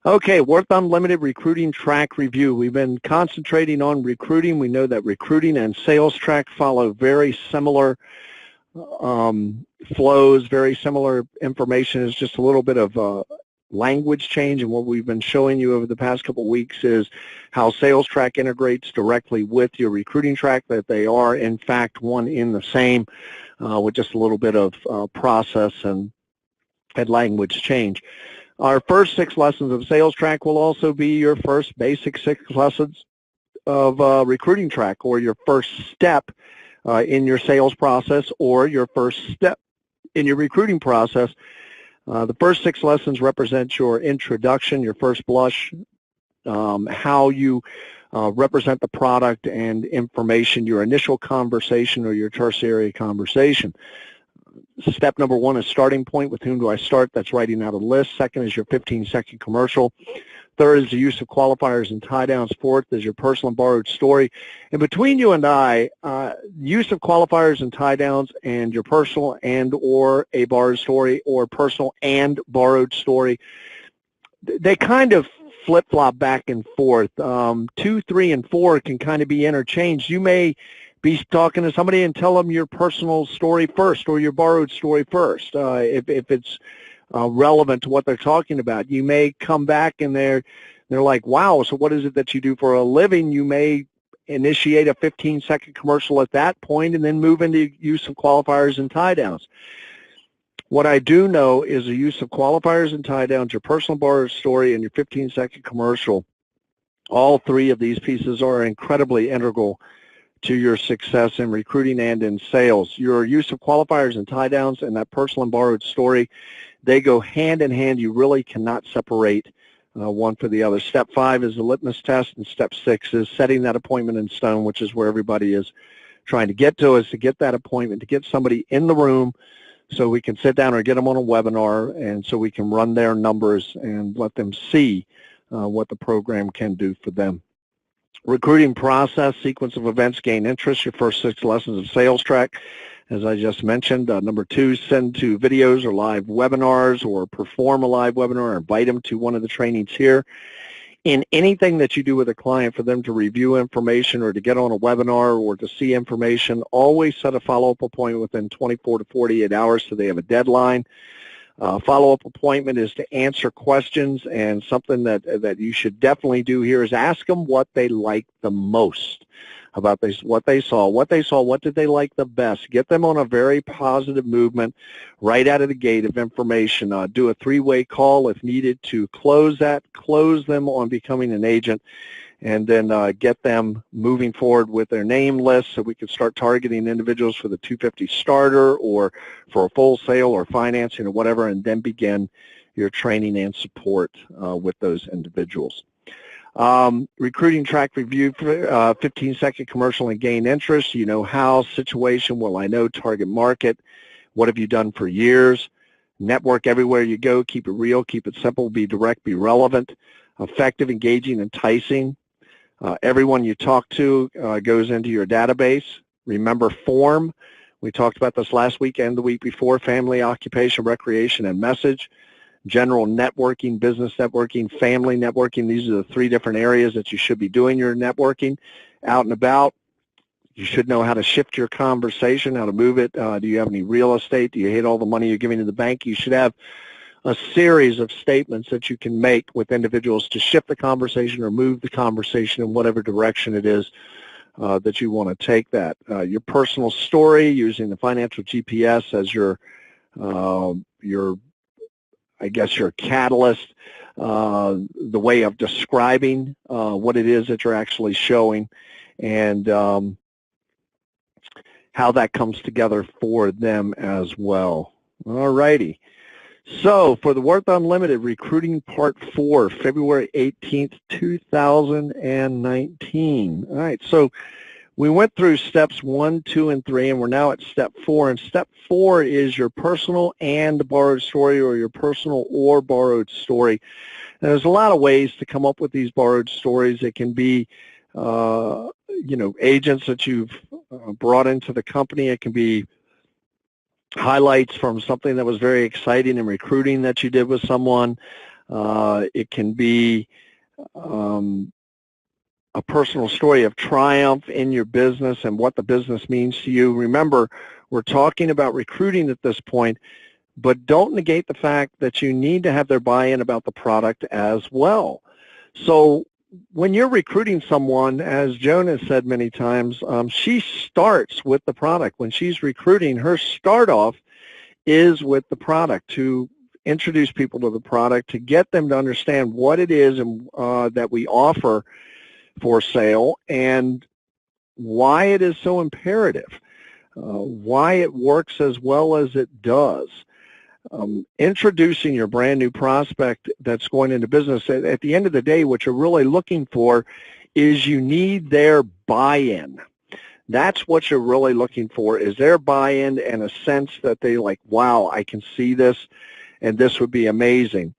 Okay, Worth Unlimited Recruiting Track Review. We've been concentrating on recruiting. We know that recruiting and sales track follow very similar flows, very similar information. Is just a little bit of language change, and what we've been showing you over the past couple of weeks is how sales track integrates directly with your recruiting track, that they are in fact one in the same, with just a little bit of process and language change. Our first 6 lessons of sales track will also be your first basic 6 lessons of recruiting track, or your first step in your sales process, or your first step in your recruiting process. The first 6 lessons represent your introduction, your first blush, how you represent the product and information, your initial conversation or your tertiary conversation. Step number 1 is starting point. With whom do I start? That's writing out a list. Second is your 15-second commercial. Third is the use of qualifiers and tie downs. Fourth is your personal and borrowed story. And between you and I, use of qualifiers and tie downs and your personal and or a borrowed story, or personal and borrowed story, they kind of flip-flop back and forth. 2, 3, and 4 can kind of be interchanged. You may be talking to somebody and tell them your personal story first or your borrowed story first, if it's relevant to what they're talking about. You may come back and they're like, wow, so what is it that you do for a living? You may initiate a 15-second commercial at that point and then move into use of qualifiers and tie downs. What I do know is the use of qualifiers and tie downs, your personal borrowed story, and your 15-second commercial. All 3 of these pieces are incredibly integral to your success in recruiting and in sales. Your use of qualifiers and tie downs and that personal and borrowed story, they go hand in hand. You really cannot separate one for the other. Step 5 is the litmus test, and step 6 is setting that appointment in stone, which is where everybody is trying to get to, is to get that appointment, to get somebody in the room so we can sit down or get them on a webinar, and so we can run their numbers and let them see what the program can do for them. Recruiting process, sequence of events, gain interest, your first 6 lessons of sales track. As I just mentioned, number 2, send to videos or live webinars, or perform a live webinar, or invite them to one of the trainings here. In anything that you do with a client, for them to review information or to get on a webinar or to see information, always set a follow-up appointment within 24 to 48 hours so they have a deadline. Follow-up appointment is to answer questions, and something that you should definitely do here is ask them what they like the most about what they saw, what did they like the best. Get them on a very positive movement right out of the gate of information. Do a 3-way call if needed to close them on becoming an agent, and then get them moving forward with their name list so we can start targeting individuals for the 250 starter or for a full sale or financing or whatever, and then begin your training and support with those individuals. Recruiting track review, 15-second commercial and gain interest. You know how, situation, well, I know, target market, what have you done for years, network everywhere you go, keep it real, keep it simple, be direct, be relevant, effective, engaging, enticing. Everyone you talk to goes into your database. Remember form. We talked about this last week and the week before. Family, occupation, recreation, and message. General networking, business networking, family networking. These are the 3 different areas that you should be doing your networking. Out and about, you should know how to shift your conversation, how to move it. Do you have any real estate? Do you hate all the money you're giving to the bank? You should have a series of statements that you can make with individuals to shift the conversation or move the conversation in whatever direction it is that you want to take that. Your personal story, using the financial GPS as your I guess your catalyst, the way of describing what it is that you're actually showing, and how that comes together for them as well. All righty. So for the Worth Unlimited Recruiting Part 4, February 18th, 2019. All right, so we went through steps 1, 2, and 3, and we're now at step 4. And step 4 is your personal and borrowed story, or your personal or borrowed story. And there's a lot of ways to come up with these borrowed stories. It can be, agents that you've brought into the company. It can be highlights from something that was very exciting in recruiting that you did with someone. It can be a personal story of triumph in your business and what the business means to you. Remember, we're talking about recruiting at this point, but don't negate the fact that you need to have their buy-in about the product as well. So when you're recruiting someone, as Joan has said many times, she starts with the product. When she's recruiting, her start off is with the product, to introduce people to the product, to get them to understand what it is and, that we offer for sale, and why it is so imperative, why it works as well as it does. Introducing your brand new prospect that's going into business, at the end of the day, what you're really looking for is you need their buy-in. That's what you're really looking for, is their buy-in and a sense that they like, wow, I can see this and this would be amazing.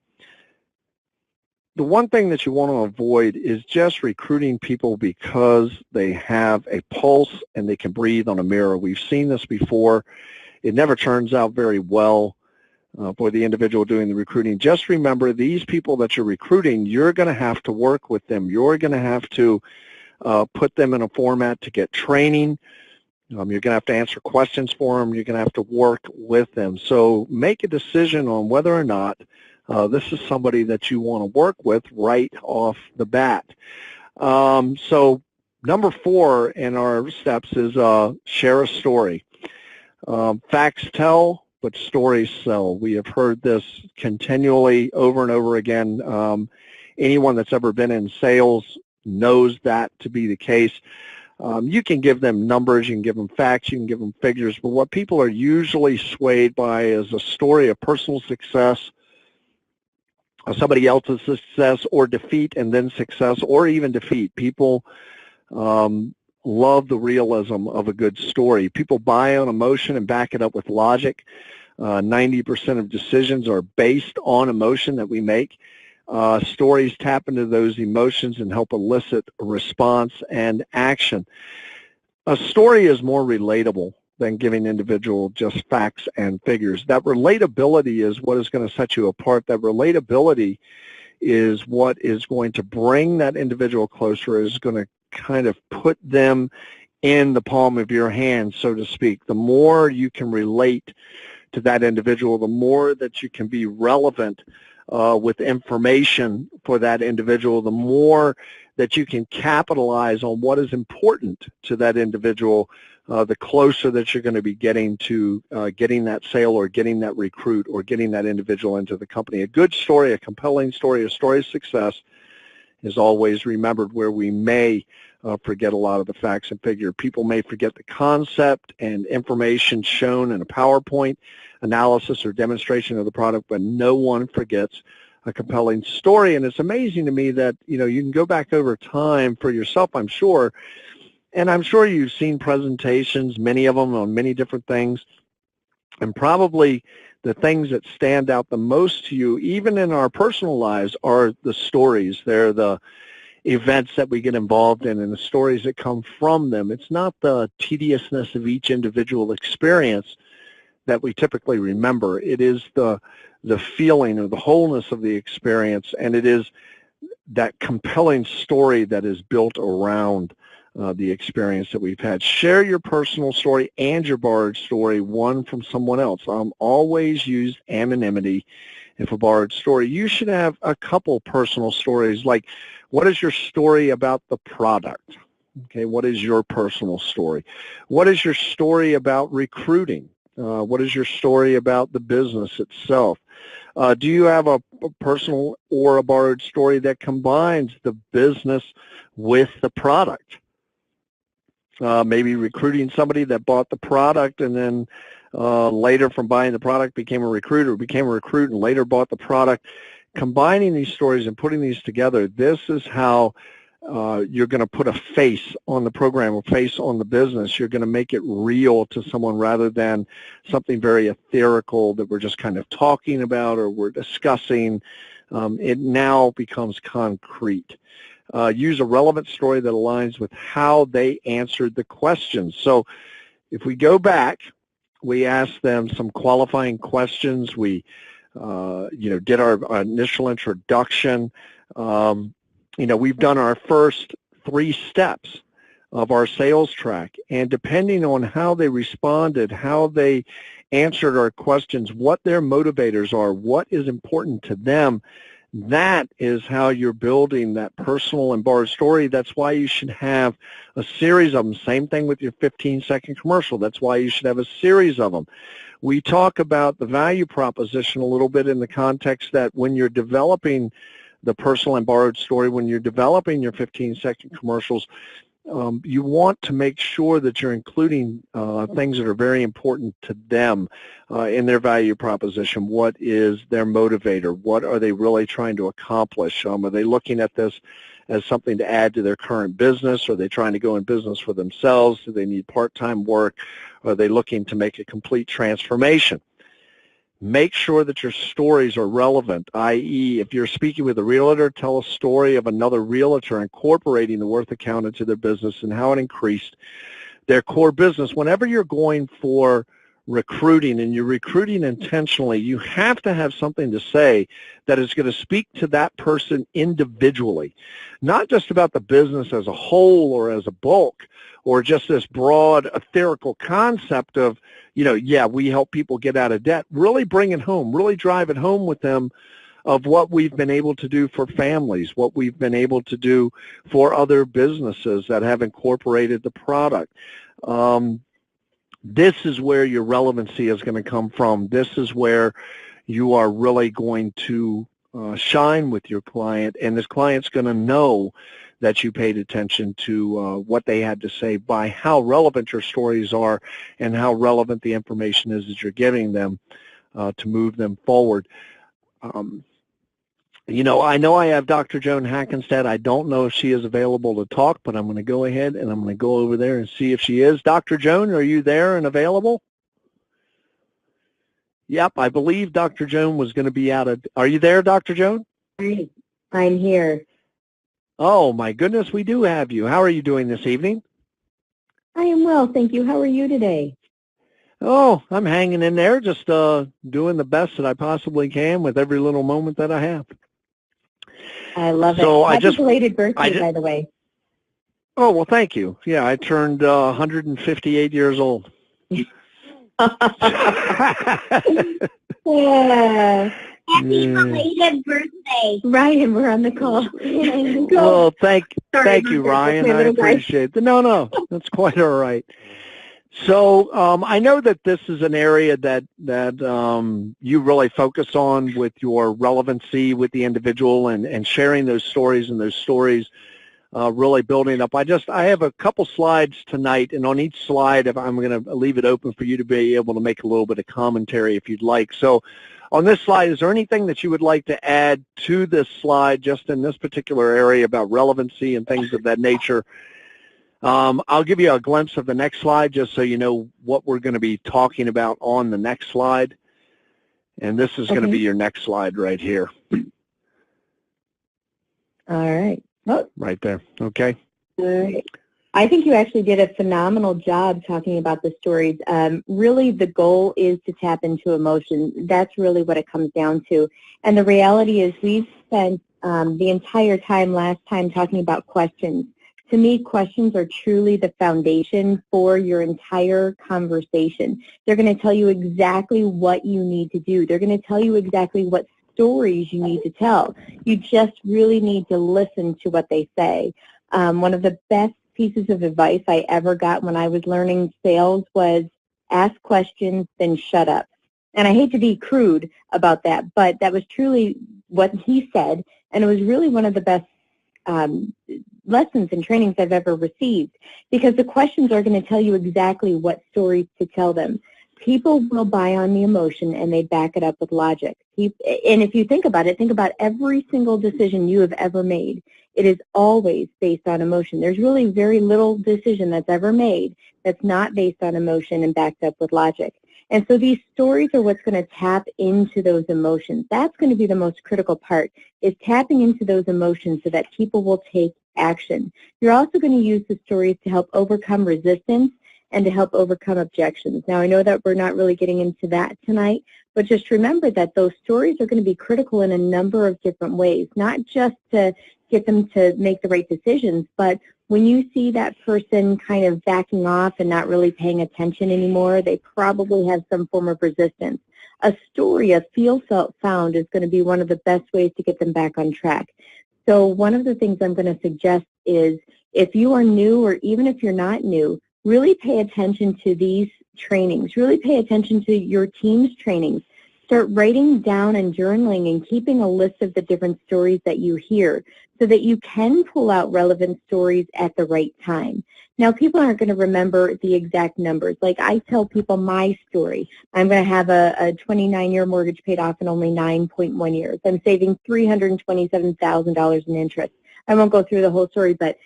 The one thing that you want to avoid is just recruiting people because they have a pulse and they can breathe on a mirror. We've seen this before. It never turns out very well for the individual doing the recruiting. Just remember, these people that you're recruiting, you're going to have to work with them. You're going to have to put them in a format to get training. You're going to have to answer questions for them. You're going to have to work with them. So make a decision on whether or not this is somebody that you want to work with right off the bat. So number 4 in our steps is share a story. Facts tell, but stories sell. We have heard this continually over and over again. Anyone that's ever been in sales knows that to be the case. You can give them numbers, you can give them facts, you can give them figures, but what people are usually swayed by is a story of personal success, somebody else's success, or defeat and then success, or even defeat. People love the realism of a good story. People buy on emotion and back it up with logic. 90% of decisions are based on emotion that we make. Stories tap into those emotions and help elicit a response and action. A story is more relatable than giving individual just facts and figures. That relatability is what is going to set you apart. That relatability is what is going to bring that individual closer, is going to kind of put them in the palm of your hand, so to speak. The more you can relate to that individual, the more that you can be relevant with information for that individual, the more that you can capitalize on what is important to that individual, the closer that you're going to be getting to getting that sale or getting that recruit or getting that individual into the company. A good story, a compelling story, a story of success is always remembered, where we may forget a lot of the facts and figure. People may forget the concept and information shown in a PowerPoint analysis or demonstration of the product, but no one forgets a compelling story. And it's amazing to me that, you can go back over time for yourself, I'm sure, and I'm sure you've seen presentations, many of them on many different things, and probably the things that stand out the most to you, even in our personal lives, are the stories. They're the events that we get involved in and the stories that come from them. It's not the tediousness of each individual experience that we typically remember. It is the feeling or the wholeness of the experience, and it is that compelling story that is built around the experience that we've had. Share your personal story and your borrowed story, one from someone else. Always use anonymity if a borrowed story. You should have a couple personal stories, like, what is your story about the product? Okay, what is your personal story? What is your story about recruiting? What is your story about the business itself? Do you have a personal or a borrowed story that combines the business with the product? Maybe recruiting somebody that bought the product and then later from buying the product became a recruiter, became a recruit and later bought the product. Combining these stories and putting these together, this is how you're going to put a face on the program, a face on the business. You're going to make it real to someone rather than something very ethereal that we're just kind of talking about or we're discussing. It now becomes concrete. Use a relevant story that aligns with how they answered the questions. So if we go back, we ask them some qualifying questions. We did our initial introduction. We've done our first 3 steps of our sales track, and depending on how they responded, how they answered our questions, what their motivators are, what is important to them, that is how you're building that personal and borrowed story. That's why you should have a series of them. Same thing with your 15-second commercial. That's why you should have a series of them. We talk about the value proposition a little bit in the context that when you're developing the personal and borrowed story, when you're developing your 15-second commercials, you want to make sure that you're including things that are very important to them in their value proposition. What is their motivator? What are they really trying to accomplish? Are they looking at this as something to add to their current business? Are they trying to go in business for themselves? Do they need part-time work? Are they looking to make a complete transformation? Make sure that your stories are relevant, i.e., if you're speaking with a realtor, tell a story of another realtor incorporating the Worth account into their business and how it increased their core business. Whenever you're going for recruiting and you're recruiting intentionally, you have to have something to say that is going to speak to that person individually, not just about the business as a whole or as a bulk or just this broad etherical concept of, we help people get out of debt. Really bring it home, really drive it home with them of what we've been able to do for families, what we've been able to do for other businesses that have incorporated the product. This is where your relevancy is going to come from. This is where you are really going to shine with your client, and this client's going to know that you paid attention to what they had to say by how relevant your stories are and how relevant the information is that you're giving them to move them forward. I know I have Dr. Joan Hackenstead. I don't know if she is available to talk, but I'm going to go ahead and I'm going to go over there and see if she is. Dr. Joan, are you there and available? Yep, I believe Dr. Joan was going to be out of... Are you there, Dr. Joan? Hi, I'm here. Oh, my goodness, we do have you. How are you doing this evening? I am well, thank you. How are you today? Oh, I'm hanging in there, just doing the best that I possibly can with every little moment that I have. I love it. Happy belated birthday, by the way. Oh, well, thank you. Yeah, I turned 158 years old. Yeah. Happy belated birthday. Ryan, we're on the call. Well, thank you, Ryan. I appreciate it. No, that's quite all right. So I know that this is an area that you really focus on with your relevancy with the individual and sharing those stories and those stories really building up. I have a couple slides tonight, and on each slide I'm going to leave it open for you to be able to make a little bit of commentary if you'd like. So on this slide, is there anything that you would like to add to this slide just in this particular area about relevancy and things of that nature? I'll give you a glimpse of the next slide just so you know what we're going to be talking about on the next slide. And this is going to be your next slide right here. All right. Oh. Right there. Okay. All right. I think you actually did a phenomenal job talking about the stories. Really, the goal is to tap into emotion. That's really what it comes down to. And the reality is we've spent the entire time last time talking about questions. To me, questions are truly the foundation for your entire conversation. They're going to tell you exactly what you need to do. They're going to tell you exactly what stories you need to tell. You just really need to listen to what they say. One of the best pieces of advice I ever got when I was learning sales was ask questions, then shut up. And I hate to be crude about that, but that was truly what he said, and it was really one of the best lessons and trainings I've ever received, because the questions are going to tell you exactly what stories to tell them. People will buy on the emotion and they back it up with logic. And if you think about it, think about every single decision you have ever made. It is always based on emotion. There's really very little decision that's ever made that's not based on emotion and backed up with logic. And so these stories are what's going to tap into those emotions. That's going to be the most critical part, is tapping into those emotions so that people will take action. You're also going to use the stories to help overcome resistance and to help overcome objections. Now, I know that we're not really getting into that tonight, But just remember that those stories are going to be critical in a number of different ways, not just to get them to make the right decisions, but when you see that person kind of backing off and not really paying attention anymore, they probably have some form of resistance. A story, a feel, felt, found is going to be one of the best ways to get them back on track. So one of the things I'm going to suggest is if you are new or even if you're not new, really pay attention to these trainings. Really pay attention to your team's trainings. Start writing down and journaling and keeping a list of the different stories that you hear so that you can pull out relevant stories at the right time. Now, people aren't going to remember the exact numbers. Like I tell people my story. I'm going to have a 29-year mortgage paid off in only 9.1 years. I'm saving $327,000 in interest. I won't go through the whole story, but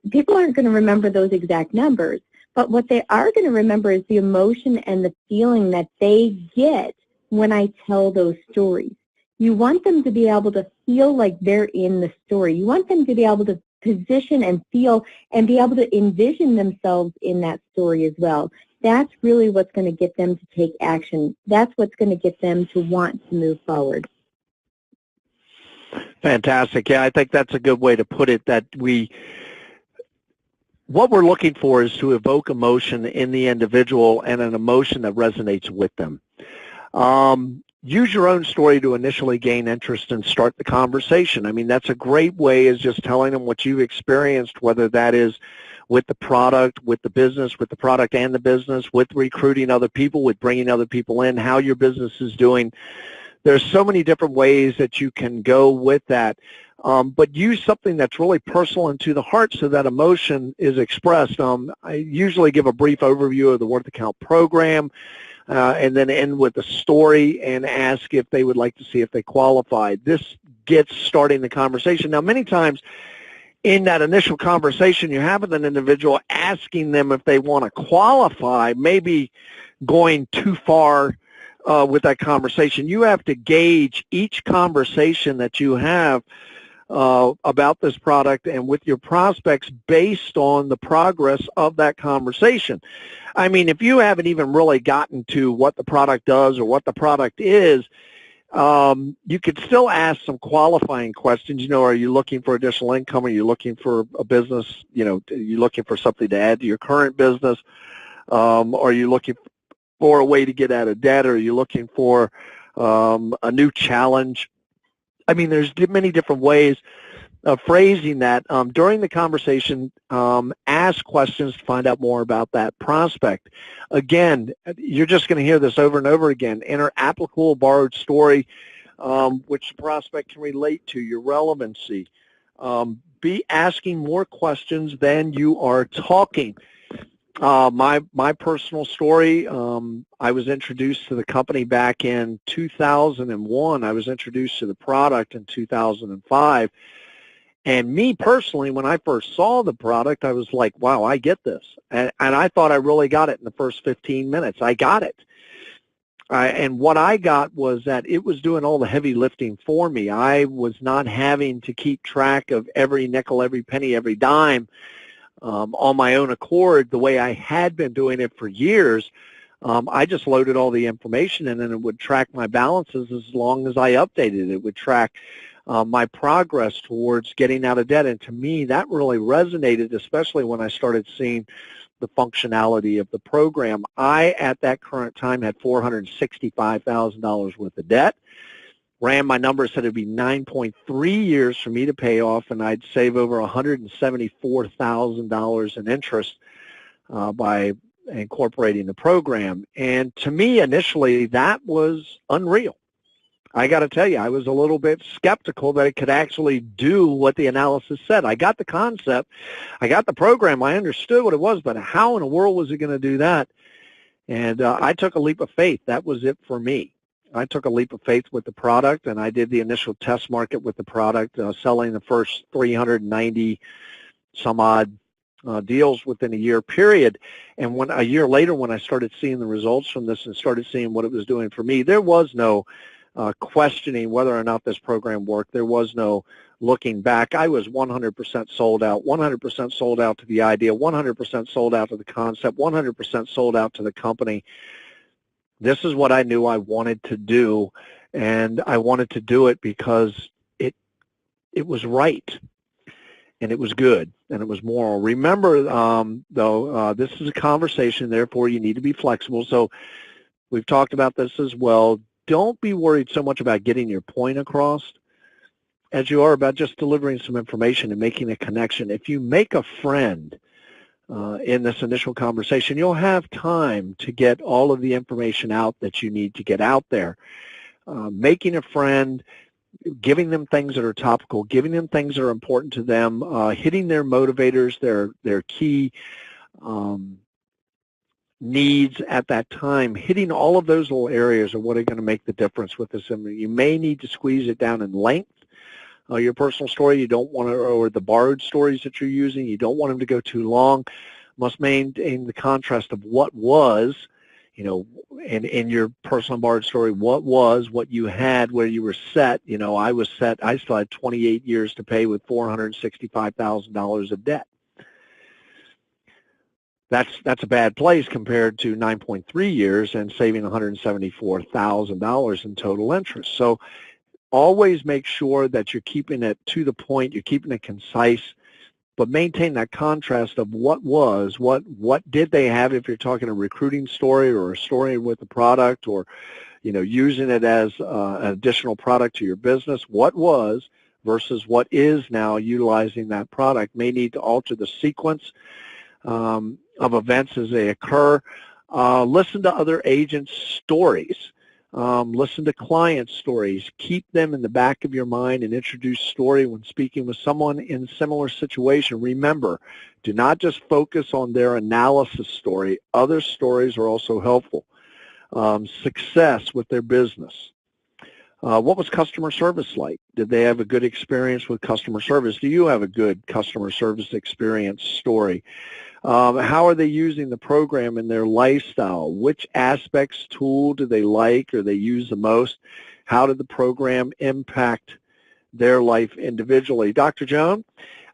people aren't going to remember those exact numbers. But what they are going to remember is the emotion and the feeling that they get when I tell those stories. You want them to be able to feel like they're in the story. You want them to be able to position and feel and be able to envision themselves in that story as well. That's really what's going to get them to take action. That's what's going to get them to want to move forward. Fantastic. Yeah, I think that's a good way to put it, that what we're looking for is to evoke emotion in the individual and an emotion that resonates with them. Use your own story to initially gain interest and start the conversation. I mean, that's a great way, is just telling them what you've experienced, whether that is with the product, with the business, with the product and the business, with recruiting other people, with bringing other people in, how your business is doing. There's so many different ways that you can go with that. But use something that's really personal and to the heart so that emotion is expressed. I usually give a brief overview of the Worth Account program and then end with a story and ask if they would like to see if they qualified. This gets starting the conversation. Now, many times in that initial conversation you have with an individual, asking them if they want to qualify may be going too far with that conversation. You have to gauge each conversation that you have about this product and with your prospects based on the progress of that conversation. I mean, if you haven't even really gotten to what the product does or what the product is, you could still ask some qualifying questions. You know, are you looking for additional income? Are you looking for a business? You know, are you looking for something to add to your current business? Are you looking for a way to get out of debt? Are you looking for a new challenge? I mean, there's many different ways of phrasing that. During the conversation, ask questions to find out more about that prospect. Again, you're just going to hear this over and over again. Enter applicable borrowed story, which the prospect can relate to, your relevancy. Be asking more questions than you are talking. My personal story, I was introduced to the company back in 2001. I was introduced to the product in 2005. And me personally, when I first saw the product, I was like, wow, I get this. And I thought I really got it in the first 15 minutes. I got it. And what I got was that it was doing all the heavy lifting for me. I was not having to keep track of every nickel, every penny, every dime on my own accord the way I had been doing it for years. I just loaded all the information in, and it would track my balances as long as I updated it. It would track my progress towards getting out of debt. And to me, that really resonated, especially when I started seeing the functionality of the program. I, at that current time, had $465,000 worth of debt. Ran my numbers, said it would be 9.3 years for me to pay off, and I'd save over $174,000 in interest by incorporating the program. And to me, initially, that was unreal. I got to tell you, I was a little bit skeptical that it could actually do what the analysis said. I got the concept. I got the program. I understood what it was, but how in the world was it going to do that? And I took a leap of faith. That was it for me. I took a leap of faith with the product, and I did the initial test market with the product, selling the first 390 some odd deals within a year period. And when a year later, when I started seeing the results from this and started seeing what it was doing for me, there was no questioning whether or not this program worked. There was no looking back. I was 100% sold out, 100% sold out to the idea, 100% sold out to the concept, 100% sold out to the company. This is what I knew I wanted to do, and I wanted to do it because it was right, and it was good, and it was moral. Remember, though, this is a conversation, therefore you need to be flexible. So we've talked about this as well. Don't be worried so much about getting your point across as you are about just delivering some information and making a connection. If you make a friend in this initial conversation, you'll have time to get all of the information out that you need to get out there. Making a friend, giving them things that are topical, giving them things that are important to them, hitting their motivators, their key needs at that time, hitting all of those little areas are what are going to make the difference with this. You may need to squeeze it down in length. Your personal story, you don't want to, or the borrowed stories that you're using, you don't want them to go too long. Must maintain the contrast of what was, in your personal borrowed story, what was, what you had, where you were set. I was set, I still had 28 years to pay with $465,000 of debt. That's a bad place compared to 9.3 years and saving $174,000 in total interest. So always make sure that you're keeping it to the point, you're keeping it concise, but maintain that contrast of what was, what did they have if you're talking a recruiting story or a story with a product or, using it as an additional product to your business. What was versus what is now utilizing that product. May need to alter the sequence of events as they occur. Listen to other agents' stories. Listen to client stories. Keep them in the back of your mind and introduce story when speaking with someone in similar situation. Remember, do not just focus on their analysis story. Other stories are also helpful. Success with their business. What was customer service like? Did they have a good experience with customer service? Do you have a good customer service experience story? How are they using the program in their lifestyle? Which aspects, tool do they like or they use the most? How did the program impact their life individually? Dr. Joan,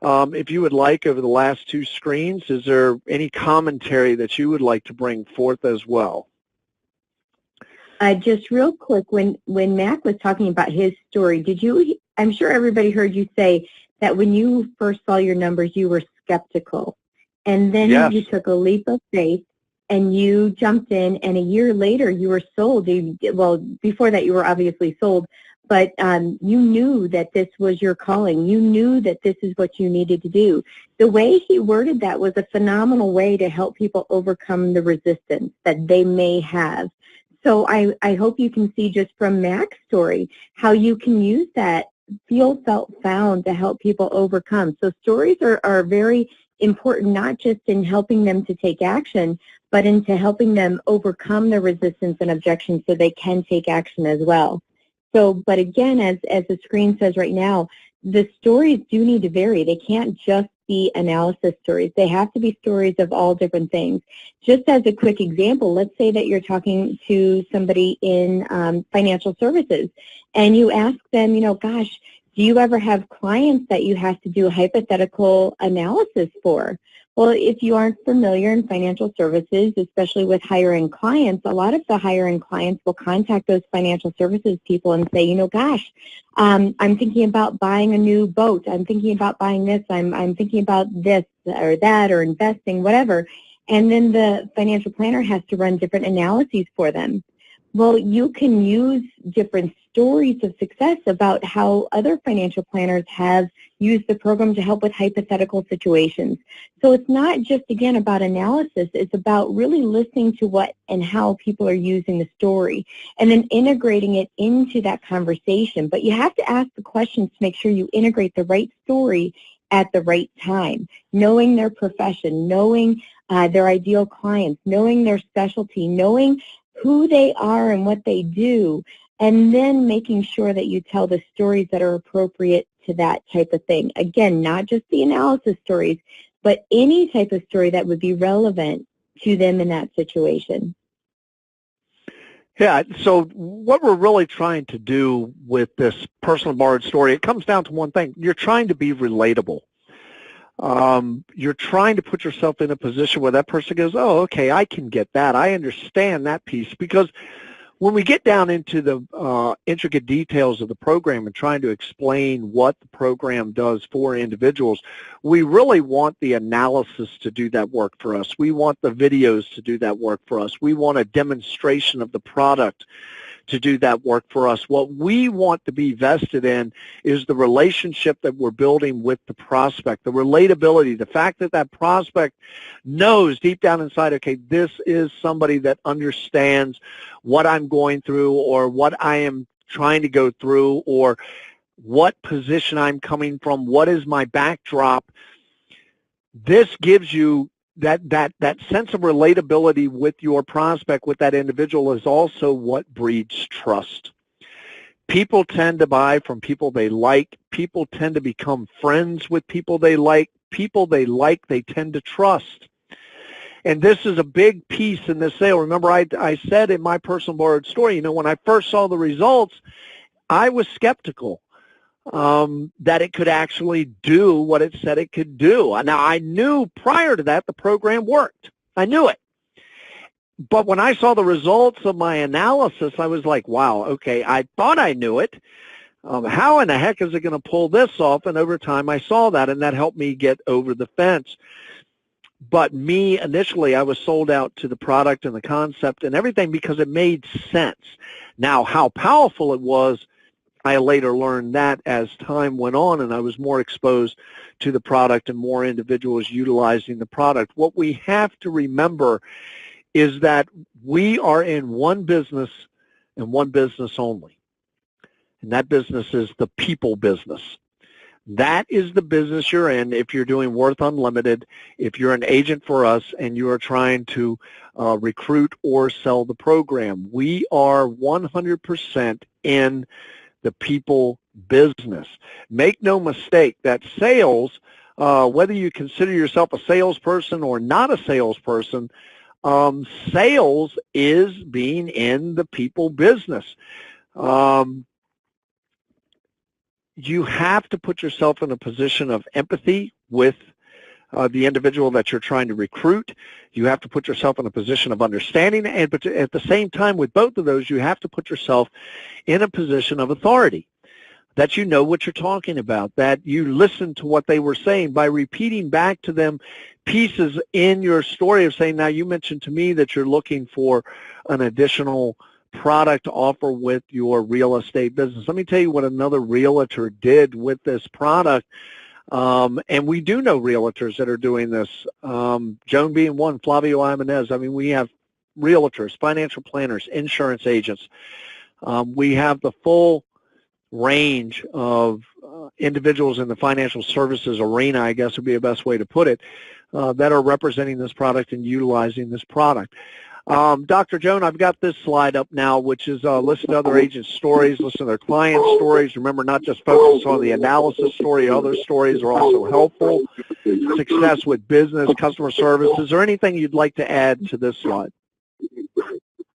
if you would like, over the last two screens, is there any commentary that you would like to bring forth as well? Just real quick, when Mac was talking about his story, I'm sure everybody heard you say that when you first saw your numbers, you were skeptical. And then Yes. You took a leap of faith and you jumped in, and a year later you were sold. Well, before that you were obviously sold, but you knew that this was your calling. You knew that this is what you needed to do. The way he worded that was a phenomenal way to help people overcome the resistance that they may have. So I hope you can see just from Mac's story how you can use that feel, felt, found to help people overcome. So stories are very important, not just in helping them to take action, but into helping them overcome the resistance and objections so they can take action as well. So, but again, as the screen says right now, the stories do need to vary. They can't just be analysis stories. They have to be stories of all different things. Just as a quick example, let's say that you're talking to somebody in financial services and you ask them, gosh, do you ever have clients that you have to do hypothetical analysis for? Well, if you aren't familiar in financial services, especially with higher-end clients, a lot of the higher-end clients will contact those financial services people and say, gosh, I'm thinking about buying a new boat. I'm thinking about buying this. I'm thinking about this or that or investing, whatever. And then the financial planner has to run different analyses for them. Well, you can use different stories of success about how other financial planners have used the program to help with hypothetical situations. So it's not just, again, about analysis. It's about really listening to what and how people are using the story and then integrating it into that conversation. But you have to ask the questions to make sure you integrate the right story at the right time, knowing their profession, knowing their ideal clients, knowing their specialty, knowing who they are and what they do, and then making sure that you tell the stories that are appropriate to that type of thing. Again, not just the analysis stories, but any type of story that would be relevant to them in that situation. Yeah, so what we're really trying to do with this personal borrowed story, it comes down to one thing. You're trying to be relatable. you're trying to put yourself in a position where that person goes, oh, okay, I can get that. I understand that piece. Because when we get down into the intricate details of the program and trying to explain what the program does for individuals, we really want the analysis to do that work for us. We want the videos to do that work for us. We want a demonstration of the product to do that work for us. What we want to be vested in is the relationship that we're building with the prospect, the relatability, the fact that that prospect knows deep down inside, okay, this is somebody that understands what I'm going through or what I am trying to go through or what position I'm coming from, what is my backdrop. This gives you that sense of relatability with your prospect, with that individual, is also what breeds trust. People tend to buy from people they like. People tend to become friends with people they like. People they like, they tend to trust. And this is a big piece in this sale. Remember, I said in my personal borrowed story, when I first saw the results, I was skeptical that it could actually do what it said it could do. Now, I knew prior to that the program worked. I knew it. But when I saw the results of my analysis, I was like, wow, okay, I thought I knew it. How in the heck is it going to pull this off? And over time, I saw that, and that helped me get over the fence. But me, initially, I was sold out to the product and the concept and everything because it made sense. Now, how powerful it was, I later learned that as time went on and I was more exposed to the product and more individuals utilizing the product. What we have to remember is that we are in one business and one business only. And that business is the people business. That is the business you're in if you're doing Worth Unlimited, if you're an agent for us and you are trying to recruit or sell the program. We are 100% in the people business. Make no mistake that sales, whether you consider yourself a salesperson or not a salesperson, sales is being in the people business. You have to put yourself in a position of empathy with the individual that you're trying to recruit. You have to put yourself in a position of understanding, and but at the same time, with both of those, you have to put yourself in a position of authority, that you know what you're talking about, that you listen to what they were saying by repeating back to them pieces in your story of saying, now you mentioned to me that you're looking for an additional product to offer with your real estate business. Let me tell you what another realtor did with this product. And we do know realtors that are doing this. Joan being one, Flavio Ibanez. I mean, we have realtors, financial planners, insurance agents. We have the full range of individuals in the financial services arena, I guess would be the best way to put it, that are representing this product and utilizing this product. Dr. Joan, I've got this slide up now, which is listen to other agents' stories, listen to their clients' stories. Remember, not just focus on the analysis story. Other stories are also helpful. Success with business, customer service. Is there anything you'd like to add to this slide?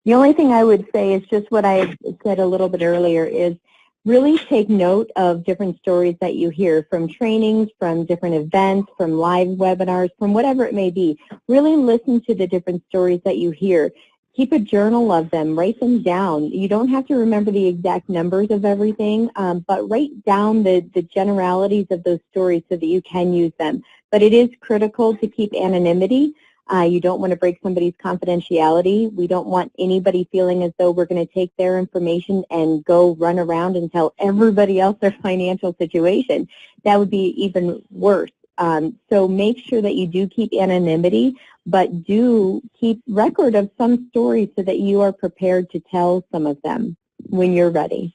The only thing I would say is just what I said a little bit earlier is really take note of different stories that you hear from trainings, from different events, from live webinars, from whatever it may be. Really listen to the different stories that you hear. Keep a journal of them. Write them down. You don't have to remember the exact numbers of everything, but write down the generalities of those stories so that you can use them. But it is critical to keep anonymity. You don't want to break somebody's confidentiality. We don't want anybody feeling as though we're going to take their information and go run around and tell everybody else their financial situation. That would be even worse. So make sure that you do keep anonymity, but do keep record of some stories so that you are prepared to tell some of them when you're ready.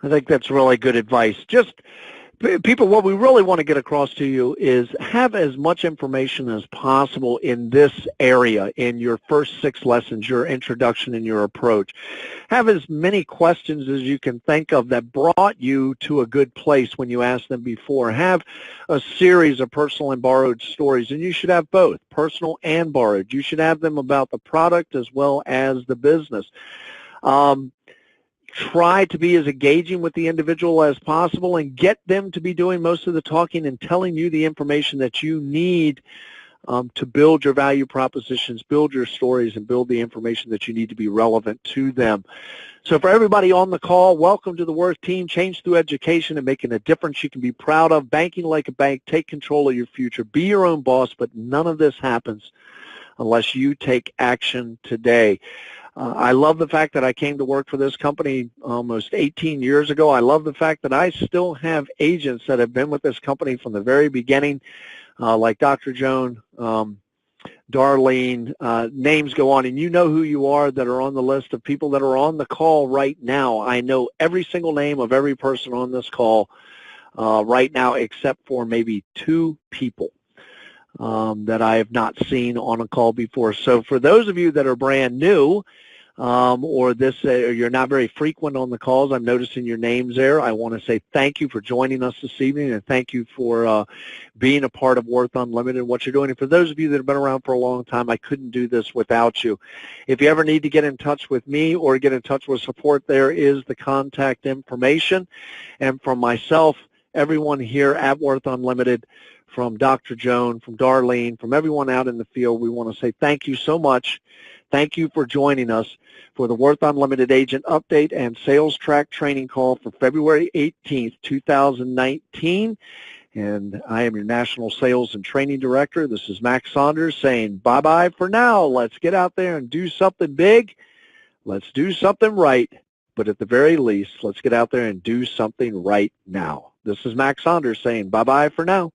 I think that's really good advice. Just people, what we really want to get across to you is have as much information as possible in this area, in your first 6 lessons, your introduction and your approach. Have as many questions as you can think of that brought you to a good place when you asked them before. Have a series of personal and borrowed stories, and you should have both, personal and borrowed. You should have them about the product as well as the business. try to be as engaging with the individual as possible and get them to be doing most of the talking and telling you the information that you need to build your value propositions, build your stories, and build the information that you need to be relevant to them. So for everybody on the call, welcome to the Worth Team. Change through education and making a difference you can be proud of. Banking like a bank. Take control of your future. Be your own boss, but none of this happens unless you take action today. I love the fact that I came to work for this company almost 18 years ago. I love the fact that I still have agents that have been with this company from the very beginning, like Dr. Joan, Darlene, names go on, and you know who you are that are on the list of people that are on the call right now. I know every single name of every person on this call right now except for maybe 2 people that I have not seen on a call before. So for those of you that are brand new, or you're not very frequent on the calls, I'm noticing your names there. I want to say thank you for joining us this evening, and thank you for being a part of Worth Unlimited and what you're doing. And for those of you that have been around for a long time, I couldn't do this without you. If you ever need to get in touch with me or get in touch with support, there is the contact information. And from myself, everyone here at Worth Unlimited, from Dr. Joan, from Darlene, from everyone out in the field, we want to say thank you so much. Thank you for joining us for the Worth Unlimited Agent Update and Sales Track Training Call for February 18th, 2019. And I am your National Sales and Training Director. This is Max Saunders saying bye-bye for now. Let's get out there and do something big. Let's do something right. But at the very least, let's get out there and do something right now. This is Max Saunders saying bye-bye for now.